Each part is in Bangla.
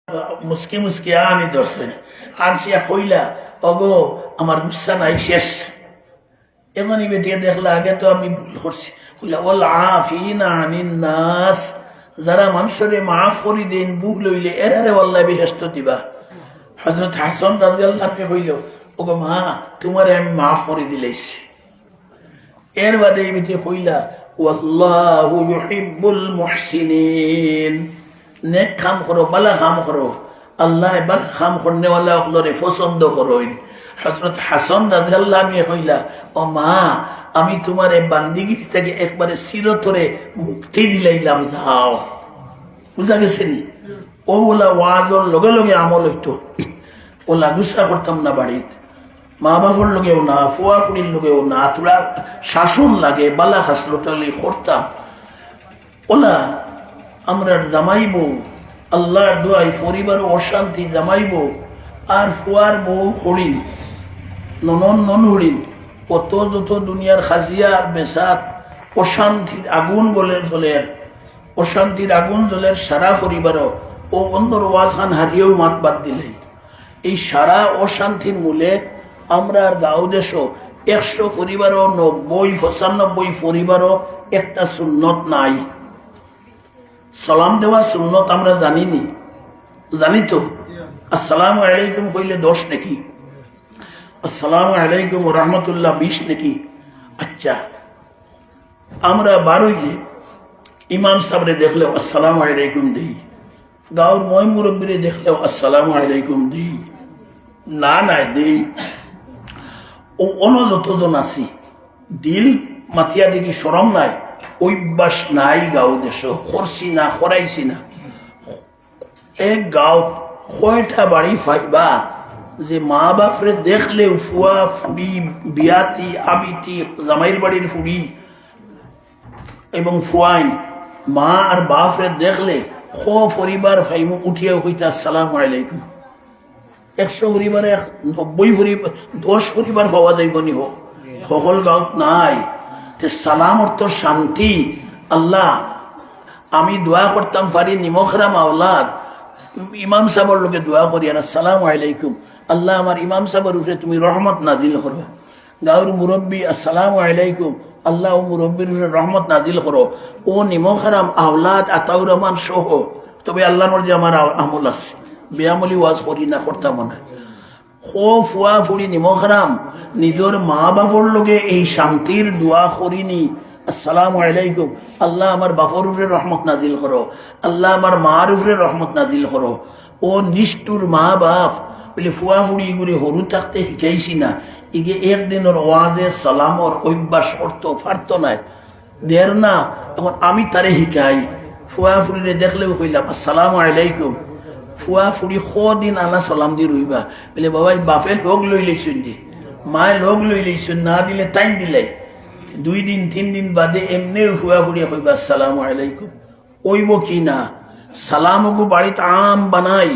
মুসকি মুসকি আনি ধরছেন আনসিয়া কইলা অগো আমার গুসা নাই শেষ এমনই বেটিয়ে দেখলা আগে তো আমি ভুল করছি কইলা ওল আফিনা আনিন নাস যারা মানুষরে মাফ করি দেন ভুল হইলে এরারে ওয়াল্লাহ বেহেশত দিবা। হযরত হাসান রাদিয়াল্লাহু আনহু কইল ওগো মা তোমারে আমি মাফ করে দিলেছি। এর বাদে এই বেটিয়ে কইলা ওয়াল্লাহু ইউহিব্বুল মুহসিনিন, নেক কাম করো, বালা কাম করো, আল্লাহ বালা কাম করনেওয়ালা হলরে পছন্দ করইন। হযরত হাসান রাদিয়াল্লাহু আনহু কইলা ও মা আমি তোমার এই বান্দিগিরি থেকে একবারে চিরতরে মুক্তি দিলাইলাম, যাও। বুঝা গেছে নি? ও ওলা ওয়াজর লগে লগে আমল হইতো, ওলা গুসা করতাম না বাড়িত, মা বাবার লগেও না, ফুয়া ফুড়ির লগেও না, তোরা শাসন লাগে বালা খাসলটালি করতাম। ওলা আমরা জামাইব আল্লাহর দোয়াই পরিবার অশান্তি জামাইব আর ফুয়ার বউ হরিণ ননন নন হরিণ কত যত দুনিয়ার খাজিয়া বেসাত অশান্তির আগুন বলে জ্বলের, অশান্তির আগুন জ্বলের সারা পরিবারও ও অন্দর ওয়াজ খান হারিয়েও মাত বাদ দিলে এই সারা অশান্তির মূলে আমরা আর গাঁও দেশও 100 পরিবারও 90-95 পরিবারও একটা সুন্নত নাই। সালাম দেওয়া সুন্নত আমরা জানিনি, জানি তো? আসসালামু আলাইকুম কইলে 10 নাকি, আসসালামু আলাইকুম রহমতুল্লাহ 20 নাকি। আচ্ছা আমরা বারইলে ইমাম সাহেবরে দেখলেও আসসালামু আলাইকুম দিই, গাঁর ময় মুরব্বীরে দেখলেও আসসালামু আলাইকুম দিই, না না দিই। ও অন্য যতজন আছি দিল মাতিয়া দেখি সরম নাই, অভ্যাস নাই গাঁও দেশ, করছি না করাইছি না। এক গাঁও কয়টা বাড়ি পাইবা যে মা বাপরে দেখলে ফুয়া ফুড়ি বিয়াতি আবিতি জামাইর বাড়ির ফুড়ি এবং ফুয়াইন মা আর বাপরে দেখলে পরিবার ফাইমু উঠিয়া হইতে আসসালামু আলাইকুম। 100 পরিবারে 90 পরিবার 10 পরিবার পাওয়া যাইব নি হোক, সকল গাঁত নাই। সালাম অর্থ শান্তি। আল্লাহ আমি দোয়া করতাম পারি নিমখরাম আওলাদ ইমাম সাহেবের লোকে দোয়া করি আর আসসালামু আলাইকুম, আল্লাহ আমার ইমাম সাহেবের উপরে তুমি রহমত নাজিল করো। গাঁর মুরব্বী আসসালামু আলাইকুম, আল্লাহ ও মুরব্বীর উপরে রহমত নাজিল করো। ও নিমখরাম আওলাদ আতাউর রহমান সহ, তবে আল্লাহ মর্জি আমার আমল আছে, বেআমলি ওয়াজ করি না, করতাম না। ফুয়া ফুড়ি নিমখরাম নিজের মা বাপর লগে এই শান্তির দোয়া করিনি আসসালামু আলাইকুম, আল্লাহ আমার বাপর উপরে রহমত নাজিল করো, আল্লাহ আমার মার উপরে রহমত নাজিল করো। ও নিষ্ঠুর মা বাপ বলে ফুয়া ফুড়ি এগুলি হরু থাকতে শিখাইছি না, ইগে একদিনের ওয়াজে সালামর অভ্যাস করতো পারতো নাই, দের না। এখন আমি তারে শিখাই, ফুয়া ফুড়িরে দেখলেও কইলাম আসসালামু আলাইকুম, ফুয়া ফুড়ি দিন আনা সালাম দিয়ে রইবা বলে বাবা বাপে লোক লই লইছুন দি, মায়ে লোক লই লইছুন, না দিলে টাইম দিলে 2 দিন 3 দিন বাদে এমনি ফুয়া ফুড়িয়া কইবা আসসালামু আলাইকুম। ওইব কি না সালামগু বাড়িতে আম বানাই,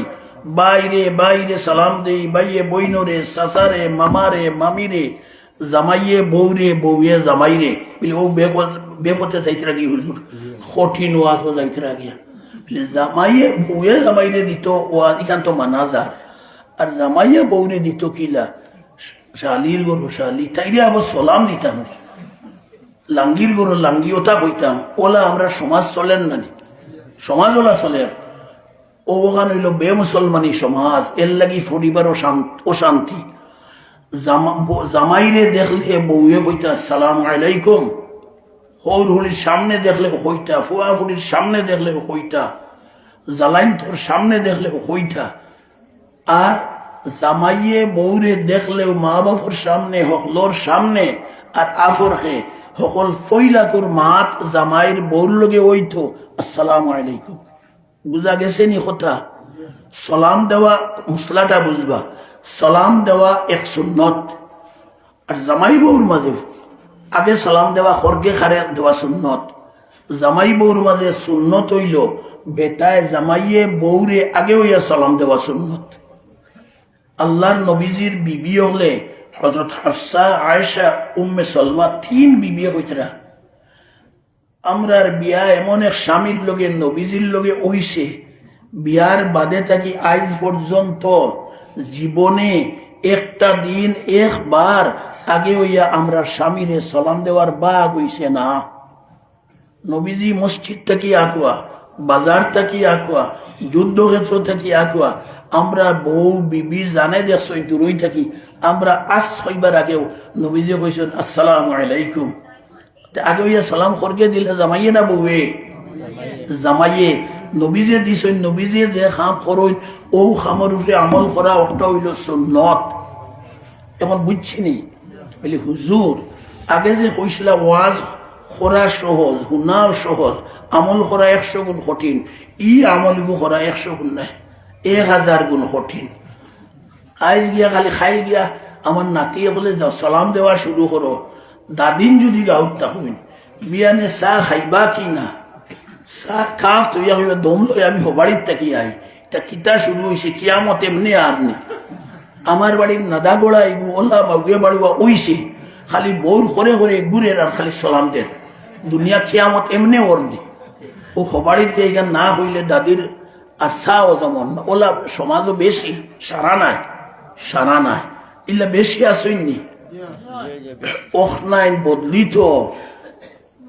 বাইরে বাইরে সালাম দেই, বাইয়ে বইনরে সাসারে মামারে মামিরে জামাইয়ে বউরে বউয়ে জামাইরে বলে ও বেপথে যাইতে রাখি হুজুর কঠিন ওয়াজ যাইতে রাখিয়া জামাইয়ে বউয়ে জামাইরে দিত ও এখান তো মানা যার, আর জামাইয়ে বউরে দিত কিলা শালির গরু শালি তাইরে আবার সালাম দিতাম, লাঙ্গির গরু লাঙ্গি ওটা কইতাম। ওলা আমরা সমাজ চলেন না, সমাজ ওলা চলে ও ওখান হইল বেমুসলমানি সমাজ, এর লাগি পরিবার অশান্তি। জামাইরে দেখলে বউয়ে কইতা আসসালামু আলাইকুম, হৌর হুলির সামনে দেখলে হইতা, ফুয়া ফুলির সামনে দেখলে হইতা, জালাইন তোর সামনে দেখলে হইতা। আর জামাইয়ে বউরে দেখলেও মা বাপর সামনে হকলোর সামনে আর আফরকে সকল ফইলাকুর মাত জামাইয়ের বউর লগে হইতো আসসালামু আলাইকুম। বুঝা গেছে নি কথা? সালাম দেওয়া মশলাটা বুঝবা, সালাম দেওয়া এক সুন্নত। আর জামাই বউর মাঝে আগে সালাম দেওয়া খরগে খারে দেওয়া সুন্নত। জামাই বউর মাঝে সুন্নত হইল বেটায় জামাইয়ে বউরে আগে হইয়া সালাম দেওয়া সুন্নত। আল্লাহর নবীজির বিবি হলে হযরত হাফসা আয়েশা উম্মে সালমা 3 বিবি হইতরা। আমরার বিয়া এমন এক স্বামীর লগে নবীজির লগে হইছে বিয়ার বাদে থাকি আজ পর্যন্ত জীবনে একটা দিন একবার আগে হইয়া আমরা স্বামীরে সালাম দেওয়ার বাগ হইছে না। নবীজি মসজিদ থেকে আকুয়া, বাজার থেকে আকুয়া, যুদ্ধক্ষেত্র থেকে আকুয়া, আমরা বউ বিবি জানে দেখছো দূরই থাকি আমরা আজ হইবার আগেও নবীজি কইছেন আসসালামু আলাইকুম। আগে হইয়া সালাম খরকে দিলে জামাইয়ে না বউয়ে? জামাইয়ে। নবীজে দিছেন, নবীজে যে খাম করইন ও খামের উপরে আমল করা ওটা হইল সুন্নত। এখন বুঝছি নি বলি হুজুর আগে যে কইছিলা ওয়াজ করা সহজ, শুনাও সহজ, আমল করা 100 গুণ কঠিন, ই আমলগু করা 100 গুণ নাই, 1000 গুণ কঠিন। আইজ গিয়া খালি খাই গিয়া আমার নাতি বলে যাও সালাম দেওয়া শুরু করো। দাদিন যদি গাঁত থাকুন বিয়ানে চাহ খাইবা কি না, চাহ কাপ তৈয়া হইবা দম লই আমি হবাড়ির থাকি আই। এটা কিতা শুরু হয়েছে কিয়ামত এমনি আর নি। আমার বাড়ির নাদা গোড়া এগু ওলা মাউগে বাড়িবা ওইছে খালি বউর করে করে ঘুরে আর খালি সালাম দেন। দুনিয়া কিয়ামত এমনি ওর নি। ও হবাড়িতে এখান না হইলে দাদির আর চাও যেমন ওলা সমাজও বেশি সারা নাই, সারা নাই ইলা বেশি আসেননি ওখ নাই বদলিত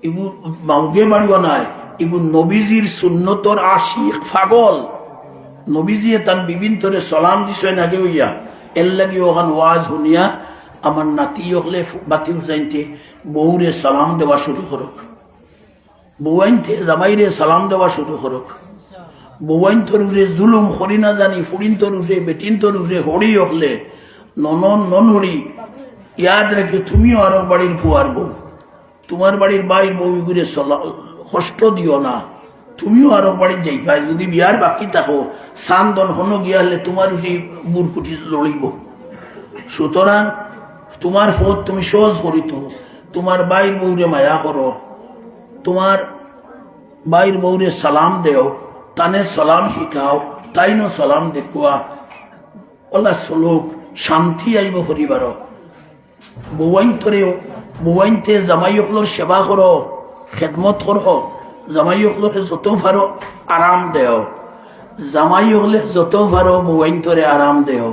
এগু মাউগে বাড়িও নাই। এগু নবীজির সুন্নতর আশিক পাগল। নবীজি তান বিভিন্ন তরে সালাম দিছেন আগে হইয়া এর লাগি ওখান ওয়াজ শুনিয়া আমার নাতি হলে বাতি যাইতে বউরে সালাম দেওয়া শুরু করুক, বউআইনতে জামাইরে সালাম দেওয়া শুরু করুক। বউআইন তরুরে জুলুম হরি না জানি ফুরিন তরুরে বেটিন তরুরে হরি হলে ননন নন হরি ইয়াদ রেখে তুমিও আরো বাড়ির ফুয়ার বউ, তোমার বাড়ির বাইর বউ ঘুরে কষ্ট দিও না, তুমিও আরো বাড়ির যাইবা। যদি বিয়ার বাকি থাকো সান্দন হনো গিয়া হলে তোমার সেই বুরকুটি লড়িব। সুতরাং তোমার পথ তুমি সহজ করিত, তোমার বাইর বউরে মায়া করো, তোমার বাইর বউরে সালাম দেও, তানে সালাম শিখাও, তাইনো সালাম দেখুয়া ওলা চলুক, শান্তি আইব পরিবার। বউআইনতে জামাই সকলের সেবা করো, খেদমত করো, জামাই সকলকে যত পারো আরাম দেও, জামাই হলে যত পারো বউআইনতরে আরাম দেও।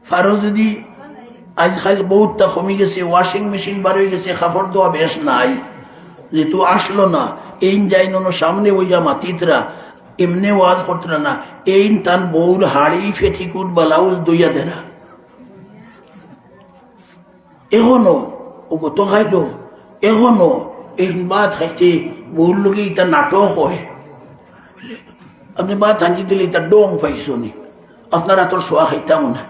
পারো যদি আজকাল বহুতটা কমে গেছে, ওয়াশিং মেশিন বার হয়ে গেছে, কাপড় ধোয়া বেশ নাই, যেহেতু আসলো না এই যাইন সামনে ওইয়া মাতিতরা এমনি ওয়াজ করতরা না, এই তান বউর হাড়ি ফেটিকুট ব্লাউজ দইয়া দেরা। এখনো ও গত খাইল এখনো এই বাদ খাইতে বউর লোকে ইটা নাটক হয়। আপনি বাদ হাঁজি দিলে ইটা ডং পাইছো নি, আপনারা তোর সোয়া খাইতাম না,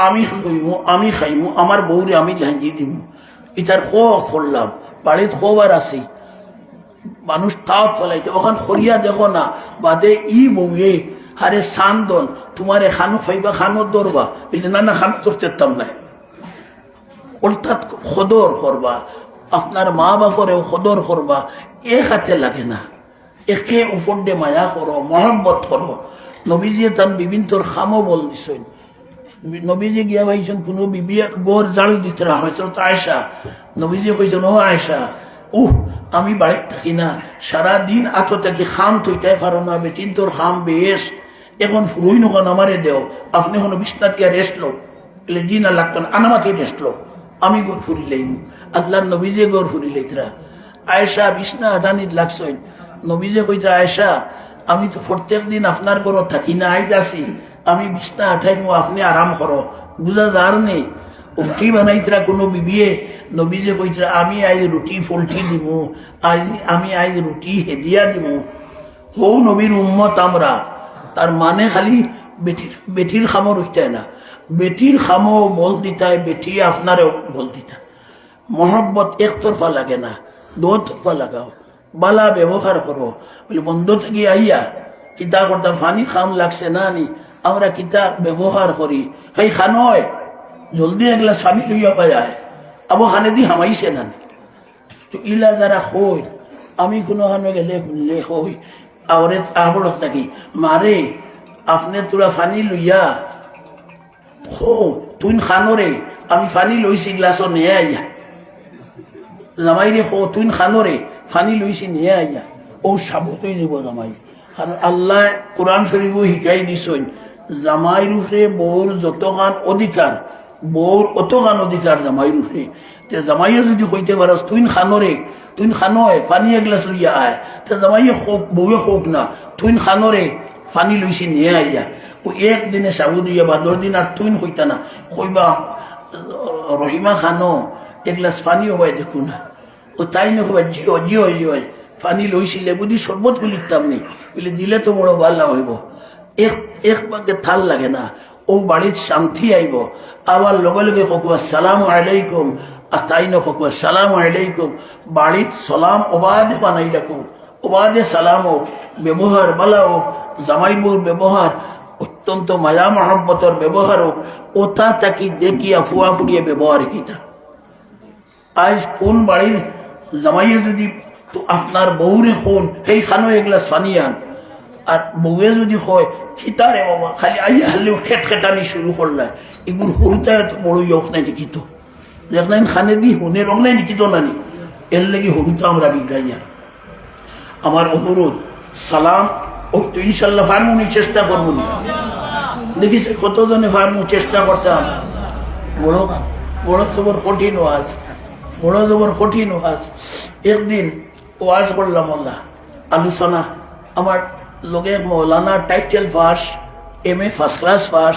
আমি লইমু আমি খাইমু, আমার বউরে আমি ঝাঁঝি দিমু, ইটার করলাম বাড়িত খবর আছে মানুষ তাও চলাইতে ওখান খরিয়া দেখো না বাদে ই বউয়ে হারে সান্দন তোমারে খানো খাইবা খানো দরবা বললে না না খানো ধরতেতাম না। অর্থাৎ খদর করবা, আপনার মা বাপরেও খদর করবা, এ হাতে লাগে না, একে উপর দিয়ে মায়া করো, মহব্বত করো। নবীজি তান বিভিন্ন খামো বল দিছেন। নবীজি গিয়া ভাইছেন কোনো বিবি গোর জাড়ু দিতে হয়েছিল তো আয়সা, নবীজি কইছেন ও আয়সা আমি বাড়িতে থাকি না, সারাদিন আতো থাকি খাম তৈটাই পারো না, বেটিন তোর খাম বেশ, এখন ফুরুই নখন আমারে দেও, আপনি কোনো বিছনাত গিয়া রেস্ট লো, বলে জি না লাগতো না আনামাতে রেস্ট লো, আমি গোর ফুরি লাইম। আল্লাহর নবীজে গোর ফুরি লাইতরা। আয়সা বিছনা আদানিত লাগছেন, নবীজে কইতরা আয়সা আমি তো প্রত্যেক দিন আপনার ঘর থাকি না, আইজ আসি আমি বিছনা আঠাইমু, আপনি আরাম করো, বুঝা যার নেই। রুটি বানাইতরা কোনো বিবিয়ে, নবীজে কইতরা আমি আইজ রুটি ফলটি দিমু, আমি আইজ রুটি হেদিয়া দিমু। হৌ নবীর উম্মত আমরা, তার মানে খালি বেটির খামো রইতায় না, বেটির খামো বল দিতায়, বেটি আপনারও বল দিতা। মহব্বত একতরফা লাগে না, দোতরফা লাগাও, বালা ব্যবহার করো। বলে বন্ধ থেকে আইয়া কিতা করতাম ফানি খাম লাগছে না নি, আমরা কিতা ব্যবহার করি, সেই খানয় জলদি এগুলা স্বামী লইয়া পায় আবো খানে দি হামাইছে না। তো ইলা যারা হই আমি কোনো খানে গেলে শুনলে হই আওরে আগর থাকি মারে আপনি তোরা ফানি লইয়া হো তুই খানরে আমি ফানি লইছি গ্লাস নিয়ে আইয়া, জামাই রে হো তুই খানরে ফানি লইছি নিয়ে আইয়া, ও সাবতই যাব জামাই কারণ আল্লাহ কোরআন শরীফও শিকাই দিছেন জামাইর উপরে বউর যতখান অধিকার, বউর অতখান অধিকার জামাইর উপরে। তে জামাইয়ে যদি কইতে পারস তুই খানোয় পানি এগলাস লইয়া আয়, তে জামাইয়ে হোক বউয়ে হোক না, তুই খানোরে পানি লইছি নিয়ে আইয়া ও একদিনে সাবু দিয়া বা 10 দিন আর তুই কইতা না, কইবা রহিমা খানো এগলাস পানি হবাই দেখো না, ও তাই না কইবা জিও জিও জিও পানি লইছিলে বুঝি শরবত গুলিতাম নি বলে দিলে তো বড় ভালো হইব। এক ভাগে থাল লাগে না, ও বাড়ির শান্তি আইব। আবার লগে লগে ককু আসসালামু আলাইকুম, আর তাই না ককু আসসালামু আলাইকুম, বাড়ির সালাম অবাধে বানাই রাখো, অবাধে সালাম হোক, ব্যবহার বালা হোক, জামাই বউর ব্যবহার অত্যন্ত মায়া মহব্বতর ব্যবহার হোক, ওটা তাকি দেখিয়া ফুয়া ফুড়িয়ে ব্যবহার কিনা। আজ কোন বাড়ির জামাইয়ে যদি তো আপনার বউরে কোন সেই খানো এগলাস পানি আন, আর বউয়ে যদি হয় খিতারে বাবা খালি আইয়া হারলেও খেটানি শুরু করলা, এগুলো সরুতায় তো বড় ইয়ক নাই নিকিত দেখলেন খানে দি হুনে রং নাই নিকিত নানি, এর লেগে সরুতা আমরা বিগ্রাইয়া। আমার অনুরোধ সালাম ওই তো ইনশাল্লাহ ফার্মুনি চেষ্টা করবনি, দেখিস কতজনে ফার্মু চেষ্টা করতাম। বড় বড় খবর কঠিন ওয়াজ, বড় খবর কঠিন ওয়াজ। একদিন ওয়াজ করলাম আল্লাহ আলোচনা, আমার লগে মৌলানা title pass, MA first class pass,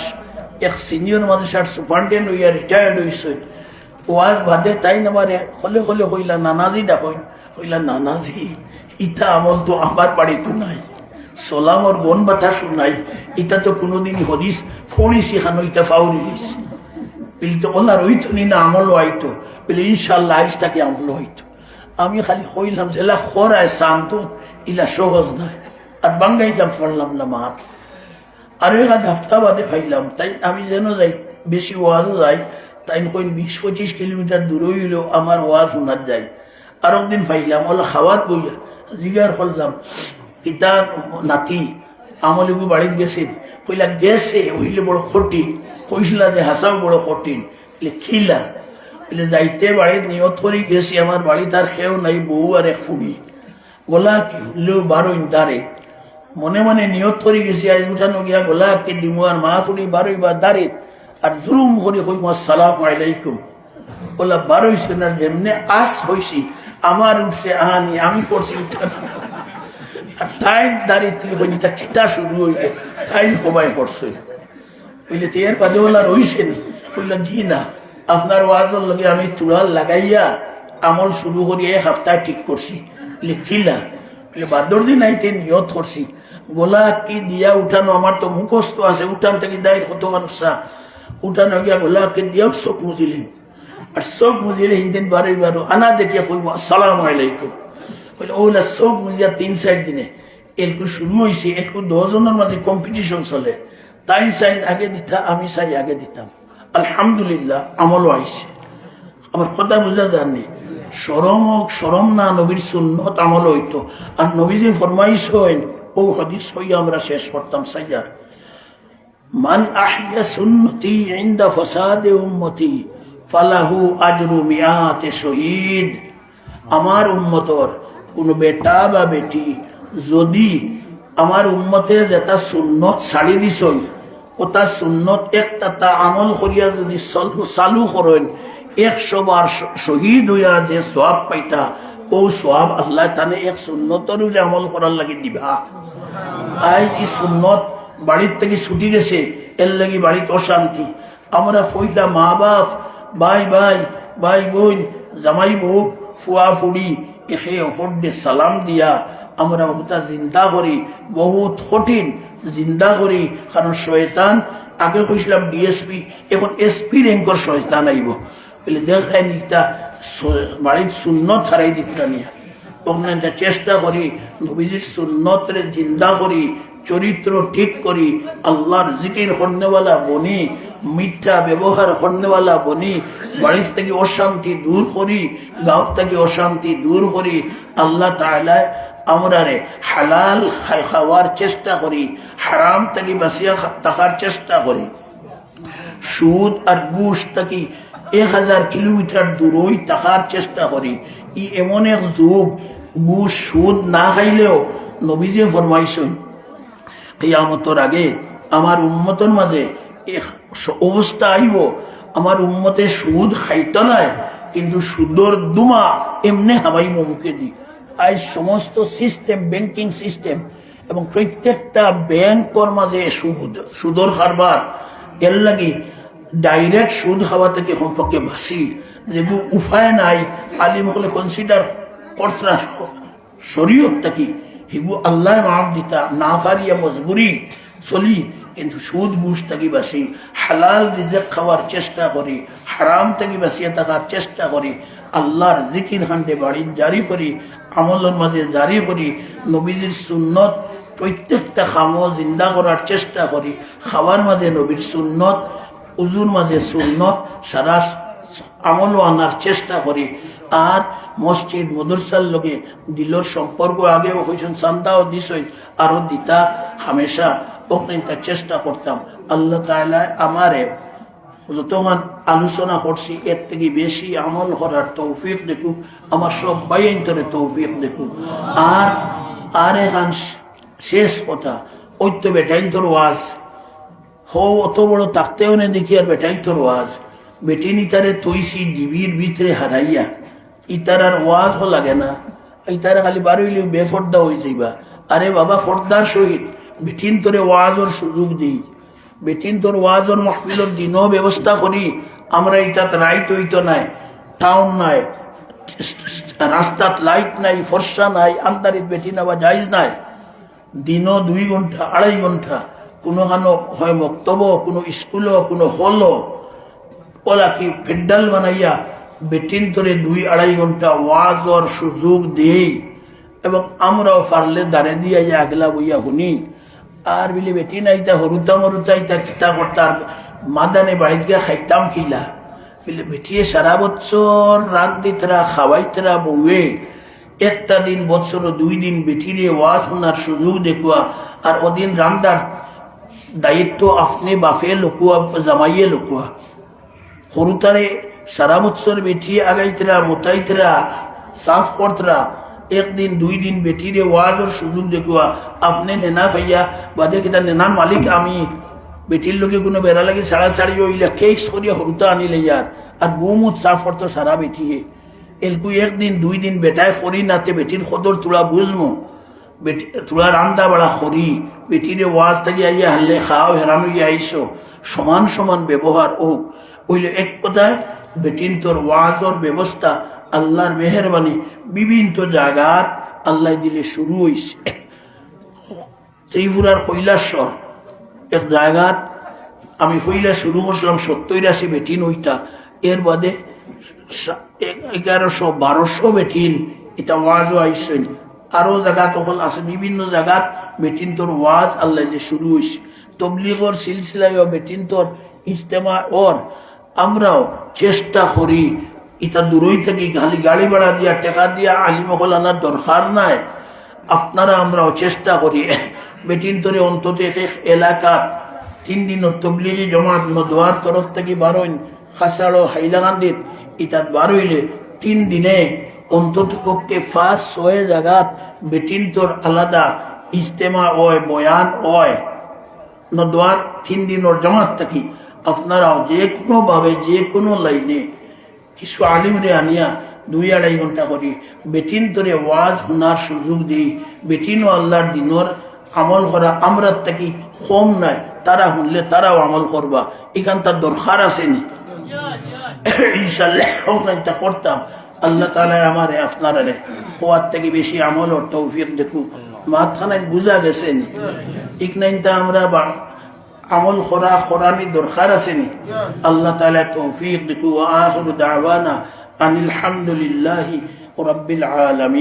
এক সিনিয়র মাদ্রাসার সুপারিনটেন্ডেন্ট হইয়া রিটায়ার্ড হয়েছে। ওয়াজ বাদে তাই আমারে হলে হলে হইলা নানাজি দেখইন, হইলা নানাজি ইটা আমল তো আমার বাড়িতে নাই, সোলামর গন বাতা শুনাই, ইটা তো কোনোদিনই হদিস ফড়িছি খানো ইটা ফাউরি দিস বলি তো ওলা রইতো নি না আমল হইতো বলে ইনশাল্লাহ আইস তাকে আমল হইতো। আমি খালি কইলাম জেলা খরায় শান্ত ইলা সহজ নাই, আর বাঙ্গাইলাম পড়লাম না মাত। আর এক হাফতা বাদে খাইলাম, তাই আমি যেন যাই বেশি ওয়াজও যাই, তাই কই 20-25 কিলোমিটার দূরে হইলেও আমার ওয়াজ শোনার যায়। আর একদিন পাইলাম ওলা খাওয়াত বইয়া জিগার করলাম কিতা নাতি আমলিগু বাড়িতে গেছে, কইলা গেছে হইলে বড় কঠিন, কইসলা যে হাসাও বড় কঠিন, খিলা বলে যাইতে বাড়িতে নিয়ত করি গেছি, আমার বাড়ি তার খেয়েও নাই, বউ আর এক ফুড়ি গোলা কি হলেও 12 ইন্টারে মনে মনে নিয়ত করি গেছি আজ উঠানো গিয়া গোলা কে দিমু আর মা ফুড়ি 12 বার দাঁড়ে আর জুরুম করে কই আসসালামু আলাইকুম, বলা 12 সেনার যেমনে আস হয়েছি আমার উঠছে আহানি আমি করছি উঠানো, আর টাইম দাঁড়িয়ে বলি তা খিতা শুরু হইলে টাইম কমাই পড়ছে বুঝলে তো এর বাদে ওলা রইছে নি, কইলা জি না আপনার ওয়াজের লগে আমি চূড়াল লাগাইয়া আমল শুরু করি 1 সপ্তাহ ঠিক করছি। খিলা বলে 12 দিন আইতে নিয়ত করছি, গোলা কি দিয়া উঠানো আমার তো মুখস্থ আছে, উঠান থেকে দায়ের কত মানুষা উঠানো গিয়া গোলাকে দিয়াও চোখ মুজিলি, আর চোখ মুজিলে হিন্দিন 12 আনা দেখিয়া কইব আসসালামু আলাইকুম, বলে ওলা চোখ মুজিয়া 3-4 দিনে এলকু শুরু হয়েছে, এলকু 10 জনের মাঝে কম্পিটিশন চলে, তাই সাইন আগে দিতাম আমি চাই আগে দিতাম, আলহামদুলিল্লাহ আমলও আইছে। আমার কথা বুঝা যাননি, শরম হোক শরম না নবীর সুন্নত আমল হইতো, আর নবী যে ফরমাইশ হয় ও হাদিস হইয়া আমরা শেষ করতাম সাইয়ার মান আহিয়া সুন্নতি ইনদা ফাসাদে উম্মতি ফালাহু আজরু মিআতে শহীদ। আমার উম্মতর কোন বেটা বা বেটি যদি আমার উম্মতের যেটা সুন্নত ছাড়ি দিছ ওটা সুন্নত একটা তা আমল করিয়া যদি চালু করেন 100 বার শহীদ হইয়া যে সওয়াব পাইতা, ও সওয়াব আল্লাহ তানে এক সুন্নতর আমল করার লাগে দিবা। আজ এই সুন্নত বাড়ির থেকে ছুটি গেছে, এর লাগি বাড়িতে অশান্তি। আমরা ফইলা মা বাপ ভাই ভাই ভাই বোন জামাই বউ ফুয়া ফুড়ি এসে অপর দিয়ে সালাম দিয়া আমরা ওটা জিন্দা করি, বহুত কঠিন জিন্দা করি, কারণ শয়তান আগে কইছিলাম ডিএসপি, এখন এসপি র্যাঙ্কর শয়তান আইব বলে দেখায় নিটা বাড়ির সুন্নত হারাই দিতা নিয়া। ওখানে চেষ্টা করি নবীজির সুন্নতরে জিন্দা করি, চরিত্র ঠিক করি, আল্লাহর জিকির করনেওয়ালা বনি, মিথ্যা ব্যবহার করনেওয়ালা বনি, বাড়ির থেকে অশান্তি দূর করি, গাঁও থেকে অশান্তি দূর করি। আল্লাহ তাআলা আমরা রে হালাল খাওয়ার চেষ্টা করি, হারাম থেকে বাঁচিয়া থাকার চেষ্টা করি। সুদ আর ঘুষ থেকে 1000 কিলোমিটার দূরই থাকার চেষ্টা করি। ই এমন এক যুগ ঘুষ সুদ না খাইলেও নবীজি ফরমাইছেন কিয়ামতের আগে আমার উম্মতের মাঝে অবস্থা আইব, আমার উম্মতে সুদ খাইত নাই কিন্তু সুদর দুমা এমনি হামাই মুখে দি। আজ সমস্ত সিস্টেম, ব্যাংকিং সিস্টেম এবং প্রত্যেকটা ব্যাংকর মাঝে সুদর কারবার। এর লাগি ডাইরেক্ট সুদ খাওয়া থেকে সম্পর্কে বাসি যেগুলো উপায় নাই, আলিম হলে কনসিডার করতরা শরীয়ত থাকি সেগুলো আল্লাহ মাফ দিতা না পারিয়া মজবুরি চলি, কিন্তু সুদ ঘুষ থাকি বাসি হালাল রিজেক খাওয়ার চেষ্টা করি, হারাম থেকে বাঁচিয়ে থাকার চেষ্টা করি, আল্লাহর জিকির হান্ডে বাড়ির জারি করি, আমলের মাঝে জারি করি, নবীজির সুন্নত প্রত্যেকটা খামো জিন্দা করার চেষ্টা করি, খাওয়ার মাঝে নবীর সুন্নত, উজুর মাঝে সুন্নত, সারা আমলও আনার চেষ্টা করি। আর মসজিদ মদরসার লগে দিলর সম্পর্ক আগেও হয়েছেন, চান্দাও দিস আরো দিতা হামেশা ওখানে চেষ্টা করতাম। আল্লাহ তাআলা আমারে যতক্ষণ আলোচনা করছি এর থেকে বেশি আমল করার তৌফিক দেখুক, আমার সব বাইন্তরে তৌফিক দেখুক। আর এখন শেষ কথা, ওই তো বেটাইন্তর ওয়াজ হো অত বড় থাকতেও না দেখি আর বেটাইন্তর ওয়াজ বেটি নিতারে তৈসি ডিবির ভিতরে হারাইয়া ইতার আর ওয়াজও লাগে না, ইতারা খালি বারইলে বেফর্দা হয়ে যাইবা। আরে বাবা ফর্দার সহিত বেটিন তোরে ওয়াজর সুযোগ দিই, বেটিন তোর ওয়াজর মাহফিলর দিনও ব্যবস্থা করি। আমরা ইতাত রাইট হইতো নাই, টাউন নাই, রাস্তাত লাইট নাই, ফর্সা নাই, আন্দারিত বেটি নেওয়া যাইজ নাই। দিনও 2 ঘন্টা 2.5 ঘন্টা কোনোখানো হয় মক্তব, কোনো স্কুলও কোনো হলও ওলা কি ফেডাল বানাইয়া বেটিন তোরে 2-2.5 ঘন্টা ওয়াজর সুযোগ দেই, এবং আমরাও পারলে দাঁড়ে দিয়া আগলা বইয়া শুনি। আর বিলে বেটি নাইতা হরুতা মরুতা ইতা কিতা করতাম মাদানে বাড়িতে গিয়া খাইতাম খিলা বিলে বেটিয়ে সারা বছর রান্দিতরা খাওয়াইতরা বউয়ে একটা দিন বছর 2 দিন বেটিরে ওয়াজ শোনার সুযোগ দেখুয়া। আর ওদিন রান্দার দায়িত্ব আপনি বাপে লুকুয়া জামাইয়ে লুকুয়া, হরুতারে সারা বছর বেটিয়ে আগাইতরা মোতাইতরা সাফ করতরা, একদিন 2 দিন বেটিরে ওয়াজের সুযোগ দেখুয়া আপনি নেনা ভাইয়া বাদে কিতা নেনার মালিক আমি বেটির লোকে কোনো বেড়া লাগে সাড়াসাড়ি ওইলা কেক করিয়া হরুতা আনিলে যার আর বহুমত সাফ করতো সারা বেটিয়ে এলকু 1 দিন 2 দিন বেটায় করি নাতে বেটির সদর তোলা বুঝমো, বেটি তোলা রান্দা বাড়া করি, বেটিরে ওয়াজ থেকে আইয়া হারলে খাও হেরানো ইয়া আইসো, সমান সমান ব্যবহার ও ওইলে এক কথায় বেটিন তোর ওয়াজর ব্যবস্থা আল্লাহর মেহরবানি বিভিন্ন জায়গাত আল্লাহ দিলে শুরু হয়েছে। ত্রিপুরার কৈলাসর এক জায়গাত আমি কইলা শুরু করছিলাম 70-80 বেটিন ওইটা, এর বাদে 1100-1200 বেটিন এটা ওয়াজও আইসেন। আরো জায়গা তখন আছে বিভিন্ন জায়গাত বেটিন তোর ওয়াজ আল্লাহ যে শুরু হয়েছে। তবলিগর সিলসিলায় বেটিন তোর ইজতেমা ওর আমরাও চেষ্টা করি ইটা দূরই থেকে খালি গাড়ি ভাড়া দিয়া টেকা দিয়া আলিমহল আনার দরকার নাই, আপনারা আমরাও চেষ্টা করি বেটিন তোরে অন্তত এক এলাকাত 3 দিনের তবলিগি জমাত নদোয়ার তরফ থেকে বারোইন খাসাড়ো হাইলাকান্দিত ইটাত বারইলে 3 দিনে অন্তত পক্ষে 5-6 জায়গাত বেটিন তোর আলাদা ইজতেমা হয়, বয়ান হয় নদোয়ার 3 দিনের জমাত থাকি। আপনারাও যে কোনো ভাবে যে কোনো লাইনে কিছু আলিমরে আনিয়া 2-2.5 ঘন্টা করি বেটিন তোরে ওয়াজ শোনার সুযোগ দিই। বেটিনও আল্লাহর দিনর আমল করা আমরা থাকি কম নাই, তারা শুনলে তারাও আমল করবা, এখান তার দরকার আসেনি ইনশাল্লাহ তা করতাম। আল্লাহ তাআলা আমারে আপনারা হওয়ার থেকে বেশি আমল ও তৌফিক দেখু মাথায় বুঝা গেছে নি ইকনাইনটা আমরা আমল খরানি দরকার আসেনি। আল্লাহ তাআলা তৌফিক দেখু। আখিরু দাওয়ানা আনিল হামদুলিল্লাহি রাব্বিল আলামিন।